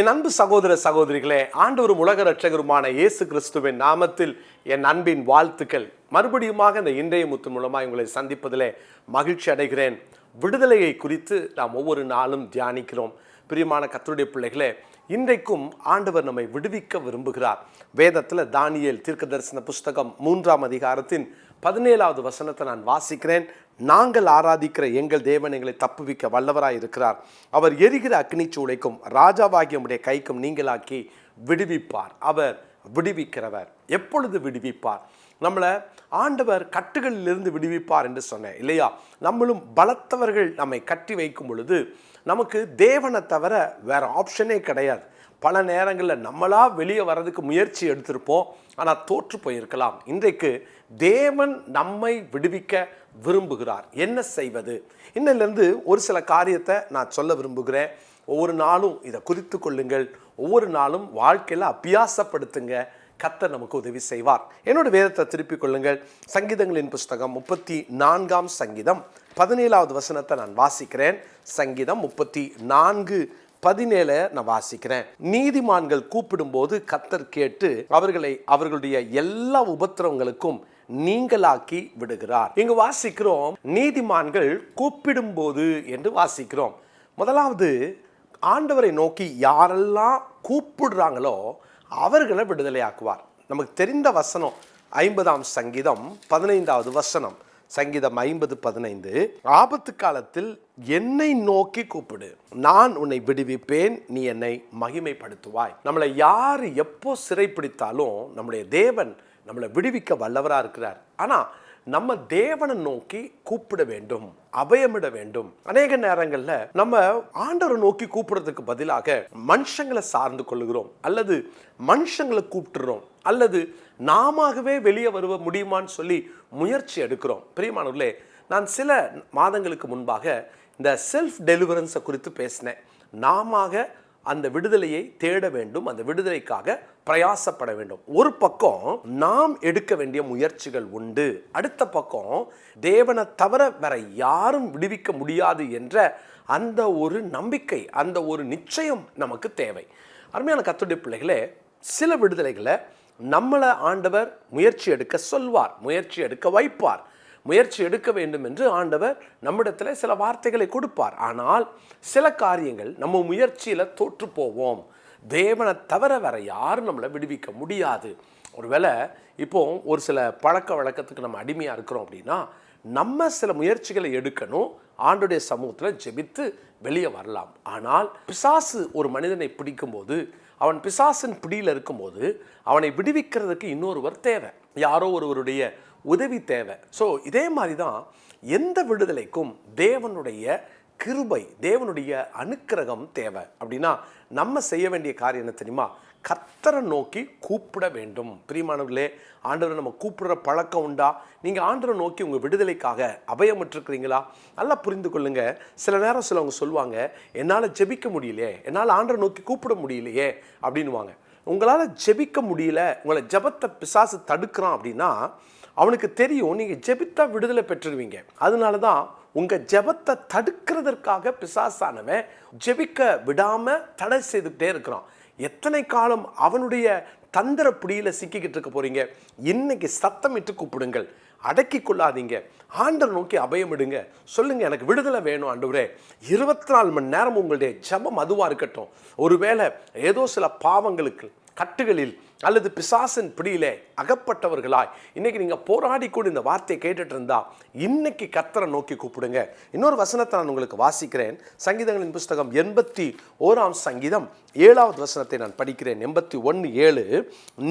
என் அன்பு சகோதர சகோதரிகளே, ஆண்டவரும் உலக இரட்சகருமான இயேசு கிறிஸ்துவின் நாமத்தில் என் அன்பின் வாழ்த்துக்கள். மறுபடியுமாக இந்த இன்றைய முத்து மூலமாக உங்களை சந்திப்பதிலே மகிழ்ச்சி அடைகிறேன். விடுதலையை குறித்து நாம் ஒவ்வொரு நாளும் தியானிக்கிறோம். பிரியமான கர்த்தருடைய பிள்ளைகளே, இன்றைக்கும் ஆண்டவர் நம்மை விடுவிக்க விரும்புகிறார். வேதத்தில் தானியேல் தீர்க்கதரிசன புஸ்தகம் 3ஆம் அதிகாரத்தின் 17வது வசனத்தை நான் வாசிக்கிறேன். நாங்கள் ஆராதிக்கிற எங்கள் தேவன் எங்களை தப்புவிக்க வல்லவராய் இருக்கிறார். அவர் எரிகிற அக்னி சூளைக்கும் ராஜாவாகிய உம்முடைய கைக்கும் நீங்களாக்கி விடுவிப்பார். அவர் விடுவிக்கிறவர். எப்பொழுது விடுவிப்பார்? நம்மளை ஆண்டவர் கட்டுகளிலிருந்து விடுவிப்பார் என்று சொன்னேன் இல்லையா? நம்மளும் பலத்தவர்கள் நம்மை கட்டி வைக்கும் பொழுது நமக்கு தேவனை தவிர வேற ஆப்ஷனே கிடையாது. பல நேரங்களில் நம்மளா வெளியே வர்றதுக்கு முயற்சி எடுத்திருப்போம், ஆனால் தோற்று போயிருக்கலாம். இன்றைக்கு தேவன் நம்மை விடுவிக்க விரும்புகிறார். என்ன செய்வது? இன்னிலிருந்து ஒரு சில காரியத்தை நான் சொல்ல விரும்புகிறேன். ஒவ்வொரு நாளும் இதை குறித்து கொள்ளுங்கள். ஒவ்வொரு நாளும் வாழ்க்கையில் அபியாசப்படுத்துங்க. கர்த்தர் நமக்கு உதவி செய்வார். என்னோட வேதத்தை திருப்பிக் கொள்ளுங்கள். சங்கீதங்களின் புஸ்தகம் 34ஆம் சங்கீதம் 17வது வசனத்தை நான் வாசிக்கிறேன். சங்கீதம் 34:17 நான் வாசிக்கிறேன். நீதிமான்கள் கூப்பிடும்போது கர்த்தர் கேட்டு அவர்களுடைய எல்லா உபத்திரவங்களுக்கும் நீங்களாக்கி விடுகிறார். இங்கு வாசிக்கிறோம், நீதிமான்கள் கூப்பிடும்போது என்று வாசிக்கிறோம். முதலாவது, ஆண்டவரை நோக்கி யாரெல்லாம் கூப்பிடுறாங்களோ அவர்களை விடுதலை ஆக்குவார். நமக்கு தெரிந்த வசனம் 50ஆம் சங்கீதம் 15வது வசனம். சங்கீதம் 50:15, ஆபத்து காலத்தில் என்னை நோக்கி கூப்பிடு, நான் உன்னை விடுவிப்பேன், நீ என்னை மகிமைப்படுத்துவாய். நம்மளை யாரு எப்போ சிறைப்பிடித்தாலும் நம்முடைய தேவன் நம்மளை விடுவிக்க வல்லவராக இருக்கிறார். ஆனால் நம்ம தேவனை நோக்கி கூப்பிட வேண்டும், அபயமிட வேண்டும். அநேக நேரங்களில் நம்ம ஆண்டவரை நோக்கி கூப்பிடுறதுக்கு பதிலாக மனுஷங்களை சார்ந்து கொள்ளுகிறோம், அல்லது மனுஷங்களை கூப்பிட்டுறோம், அல்லது நாமவே வெளியே வருவ முடியுமான்னு சொல்லி முயற்சி எடுக்கிறோம். பிரியமானவர்களே, நான் சில மாதங்களுக்கு முன்பாக இந்த செல்ஃப் டெலிவரன்ஸை குறித்து பேசினேன். நாம அந்த விடுதலையை தேட வேண்டும், அந்த விடுதலைக்காக பிரயாசப்பட வேண்டும். ஒரு பக்கம் நாம் எடுக்க வேண்டிய முயற்சிகள் உண்டு, அடுத்த பக்கம் தேவனை தவிர வேற யாரும் விடுவிக்க முடியாது என்ற அந்த ஒரு நம்பிக்கை, அந்த ஒரு நிச்சயம் நமக்கு தேவை. அருமையான கர்த்தருடைய பிள்ளைகளே, சில விடுதலைகளை நம்மளை ஆண்டவர் முயற்சி எடுக்க சொல்வார், முயற்சி எடுக்க வைப்பார். முயற்சி எடுக்க வேண்டும் என்று ஆண்டவர் நம்மிடத்தில் சில வார்த்தைகளை கொடுப்பார். ஆனால் சில காரியங்கள் நம்ம முயற்சியில் தோற்று போவோம். தேவனை தவிர வேற யாரும் நம்மளை விடுவிக்க முடியாது. ஒருவேளை இப்போ ஒரு சில பழக்க வழக்கத்துக்கு நம்ம அடிமையாக இருக்கிறோம் அப்படின்னா நம்ம சில முயற்சிகளை எடுக்கணும், ஆண்டுடைய சமூகத்தில் ஜெபித்து வெளியே வரலாம். ஆனால் பிசாசு ஒரு மனிதனை பிடிக்கும்போது, அவன் பிசாசின் பிடியில் இருக்கும்போது அவனை விடுவிக்கிறதுக்கு இன்னொருவர் தேவை, யாரோ ஒருவருடைய உதவி தேவை. ஸோ இதே மாதிரி தான் எந்த விடுதலைக்கும் தேவனுடைய கிருபை, தேவனுடைய அனுக்கிரகம் தேவை. அப்படின்னா நம்ம செய்ய வேண்டிய காரியம் என்ன தெரியுமா? கர்த்தரை நோக்கி கூப்பிட வேண்டும். பிரியமானவர்களே, ஆண்டவரை நம்ம கூப்பிடுற பழக்கம் உண்டா? நீங்கள் ஆண்டவரை நோக்கி உங்கள் விடுதலைக்காக அபயமிட்டிருக்கிறீங்களா? நல்லா புரிந்து கொள்ளுங்க. சில நேரம் சிலவங்க சொல்லுவாங்க, என்னால் ஜெபிக்க முடியலையே, என்னால் ஆண்டவரை நோக்கி கூப்பிட முடியலையே அப்படின்வாங்க. உங்களால் ஜெபிக்க முடியல, உங்களை ஜெபத்தை பிசாசு தடுக்கிறான் அப்படின்னா அவனுக்கு தெரியும் நீங்கள் ஜெபித்தா விடுதலை பெற்றுருவீங்க. அதனால தான் உங்கள் ஜெபத்தை தடுக்கிறதற்காக பிசாசானவன் ஜெபிக்க விடாமல் தடை செய்துக்கிட்டே இருக்கிறான். எத்தனை காலம் அவனுடைய தந்திர பிடியில் சிக்கிக்கிட்டு இருக்க போறீங்க? இன்னைக்கு சத்தமிட்டு கூப்பிடுங்கள், அடக்கி கொள்ளாதீங்க, ஆண்டவர் நோக்கி அபயமிடுங்க. சொல்லுங்க, எனக்கு விடுதலை வேணும் ஆண்டவரே. 24 மணி நேரம் உங்களுடைய ஜெபம் அதுவாக இருக்கட்டும். ஒருவேளை ஏதோ சில பாவங்களுக்கு கட்டுகளில் அல்லது பிசாசின் பிடியிலே அகப்பட்டவர்களாய் இன்னைக்கு நீங்கள் போராடி கூட இந்த வார்த்தையை கேட்டுட்டு இருந்தா இன்னைக்கு கர்த்தரை நோக்கி கூப்பிடுங்க. இன்னொரு வசனத்தை நான் உங்களுக்கு வாசிக்கிறேன். சங்கீதங்களின் புஸ்தகம் 81ஆம் சங்கீதம் 7வது வசனத்தை நான் படிக்கிறேன். 81:7,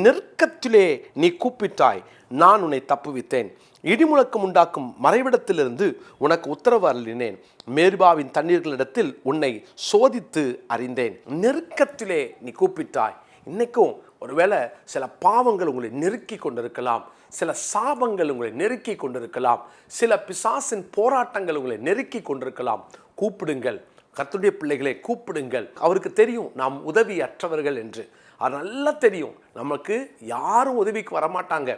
நெருக்கத்திலே நீ கூப்பிட்டாய், நான் உன்னை தப்புவித்தேன், இடிமுழக்கம் உண்டாக்கும் மறைவிடத்திலிருந்து உனக்கு உத்தரவு அருளினேன், மேரிபாவின் தண்ணீர்களிடத்தில் உன்னை சோதித்து அறிந்தேன். நெருக்கத்திலே நீ கூப்பிட்டாய். இன்னைக்கும் ஒருவேளை சில பாவங்கள் உங்களை நெருக்கி கொண்டிருக்கலாம், சில சாபங்கள் உங்களை நெருக்கி கொண்டிருக்கலாம், சில பிசாசின் போராட்டங்கள் உங்களை நெருக்கி கொண்டிருக்கலாம். கூப்பிடுங்கள், கர்த்தருடைய பிள்ளைகளை கூப்பிடுங்கள். அவருக்கு தெரியும் நாம் உதவியற்றவர்கள் என்று. அது நல்லா தெரியும், நமக்கு யாரும் உதவிக்கு வரமாட்டாங்க,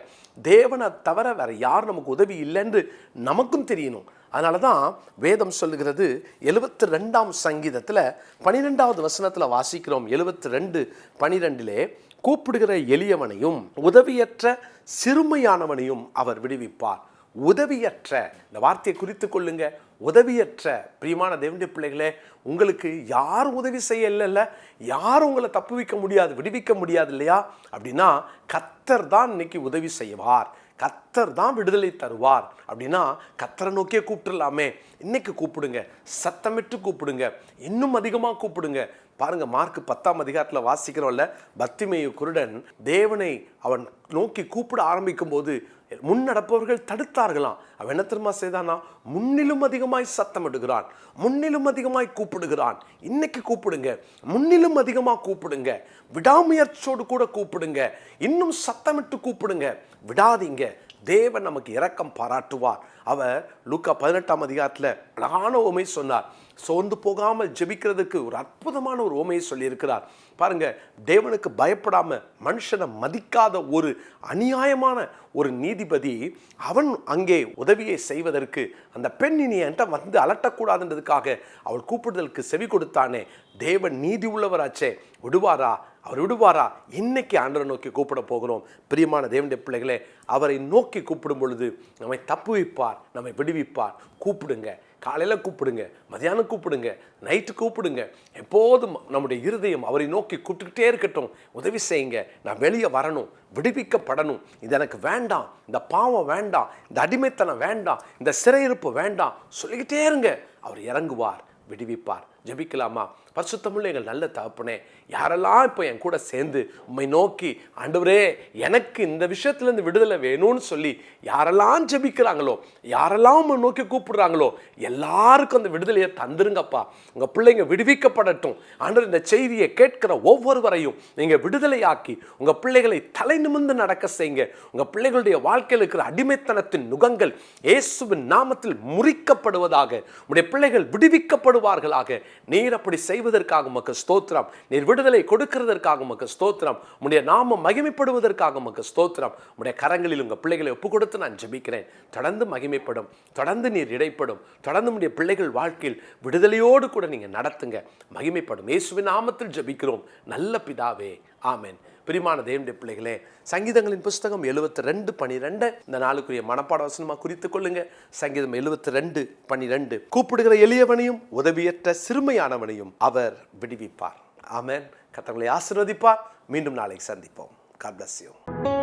தேவனை தவிர வேற யாரும் நமக்கு உதவி இல்லைன்னு நமக்கும் தெரியணும். அதனால தான் வேதம் சொல்லுகிறது 72ஆம் சங்கீதத்தில் 12வது வசனத்தில் வாசிக்கிறோம். 72:12 கூப்பிடுகிற எளியவனையும் உதவியற்ற சிறுமையானவனையும் அவர் விடுவிப்பார். உதவியற்ற, இந்த வார்த்தையை குறித்து கொள்ளுங்க. உதவியற்ற பிரியமான தேவனுடைய பிள்ளைகளே, உங்களுக்கு யாரும் உதவி செய்ய இல்லைல்ல, யாரும் உங்களை தப்புவிக்க முடியாது, விடுவிக்க முடியாது இல்லையா? அப்படின்னா கர்த்தர் தான் இன்னைக்கு உதவி செய்வார், கர்த்தர் தான் விடுதலை தருவார். அப்படின்னா கர்த்தரை நோக்கியே கூப்பிட்டுலாமே. இன்னைக்கு கூப்பிடுங்க, சத்தமிட்டு கூப்பிடுங்க, இன்னும் அதிகமாக கூப்பிடுங்க. பாருங்க, மார்க் 10ஆம் அதிகாரத்தில் வாசிக்கிறோம்ல, பர்த்திமேயு குருடன் தேவனை அவன் நோக்கி கூப்பிட ஆரம்பிக்கும் போது முன்னடப்பவர்கள் தடுத்தார்களாம். அவன் என்ன தெரியுமா செய்தானா? முன்னிலும் அதிகமாய் சத்தம் எடுக்கிறான், முன்னிலும் அதிகமாய் கூப்பிடுகிறான். இன்னைக்கு கூப்பிடுங்க, முன்னிலும் அதிகமாக கூப்பிடுங்க, விடாமுயற்சியோடு கூட கூப்பிடுங்க, இன்னும் சத்தமிட்டு கூப்பிடுங்க, விடாதீங்க. தேவன் நமக்கு இரக்கம் பாராட்டுவார். அவர் லூக்கா 18ஆம் அதிகாரத்தில் அழகான உவமை சொன்னார். சோர்ந்து போகாமல் ஜெபிக்கிறதுக்கு ஒரு அற்புதமான ஒரு உவமையை சொல்லியிருக்கிறார். பாருங்க, தேவனுக்கு பயப்படாம மனுஷனை மதிக்காத ஒரு அநியாயமான ஒரு நீதிபதி, அவன் அங்கே உதவியை செய்வதற்கு அந்த பெண் இனி என்கிட்ட வந்து அலட்டக்கூடாதுன்றதுக்காக அவள் கூப்பிடுதலுக்கு செவி கொடுத்தானே. தேவன் நீதி உள்ளவராச்சே, விடுவாரா? அவர் விடுவாரா? இன்னைக்கு ஆண்டவரை நோக்கி கூப்பிட போகிறோம். பிரியமான தேவனுடைய பிள்ளைகளே, அவரை நோக்கி கூப்பிடும் பொழுது நம்மை தப்புவிப்பார், நம்மை விடுவிப்பார். கூப்பிடுங்க, காலையில் கூப்பிடுங்க, மதியானம் கூப்பிடுங்க, நைட்டு கூப்பிடுங்க. எப்போதும் நம்முடைய இருதயம் அவரை நோக்கி கூப்பிட்டுக்கிட்டே இருக்கட்டும். உதவி செய்யுங்க, நான் வெளியே வரணும், விடுவிக்கப்படணும், இது எனக்கு வேண்டாம், இந்த பாவம் வேண்டாம், இந்த அடிமைத்தனம் வேண்டாம், இந்த சிறையிருப்பு வேண்டாம் சொல்லிக்கிட்டே இருங்க. அவர் இறங்குவார், விடுவிப்பார். ஜெபிக்கலாமா? பரிசுத்தமுள்ள எங்கள் நல்ல தகப்பனே, யாரெல்லாம் இப்போ என் கூட சேர்ந்து உம்மை நோக்கி ஆண்டவரே எனக்கு இந்த விஷயத்துலேருந்து விடுதலை வேணும்னு சொல்லி யாரெல்லாம் ஜெபிக்கிறாங்களோ, யாரெல்லாம் உம்மை நோக்கி கூப்பிடுறாங்களோ, எல்லாருக்கும் அந்த விடுதலையை தந்துருங்கப்பா. உங்கள் பிள்ளைங்க விடுவிக்கப்படட்டும். ஆண்டவர், இந்த செய்தியை கேட்கிற ஒவ்வொருவரையும் நீங்கள் விடுதலையாக்கி உங்கள் பிள்ளைகளை தலை நிமிர்ந்து நடக்க செய்யுங்க. உங்கள் பிள்ளைகளுடைய வாழ்க்கையில் இருக்கிற அடிமைத்தனத்தின் நுகங்கள் இயேசுவின் நாமத்தில் முறிக்கப்படுவதாக, உடைய பிள்ளைகள் விடுவிக்கப்படுவார்களாக. நீர் அப்படி செய்வதற்காக உமக்கு ஸ்தோத்திரம். நீர் விடுதலை கொடுக்கிறதற்காக உமக்கு ஸ்தோத்திரம். உடைய நாமம் மகிமைப்படுவதற்காக உமக்கு ஸ்தோத்திரம். உடைய கரங்களில் உங்கள் பிள்ளைகளை ஒப்பு கொடுத்து நான் ஜெபிக்கிறேன். தொடர்ந்து மகிமைப்படும், தொடர்ந்து நீர் இடைப்படும், தொடர்ந்து உடைய பிள்ளைகள் வாழ்க்கையில் விடுதலையோடு கூட நீங்கள் நடத்துங்க. மகிமைப்படும். இயேசுவின் நாமத்தில் ஜெபிக்கிறோம் நல்ல பிதாவே, ஆமென். பிரியமான தேவனுடைய பிள்ளைகளே, சங்கீதங்களின் புஸ்தகம் 72:12 இந்த நாளுக்குரிய மனப்பாட வசனமாக குறித்துக் கொள்ளுங்க. சங்கீதம் 72:12 கூப்பிடுகிற எளியவனையும் உதவியற்ற சிறுமையானவனையும் அவர் விடுவிப்பார். ஆமென். கர்த்தர் உங்களை ஆசீர்வதிப்பார். மீண்டும் நாளை சந்திப்போம். God bless you.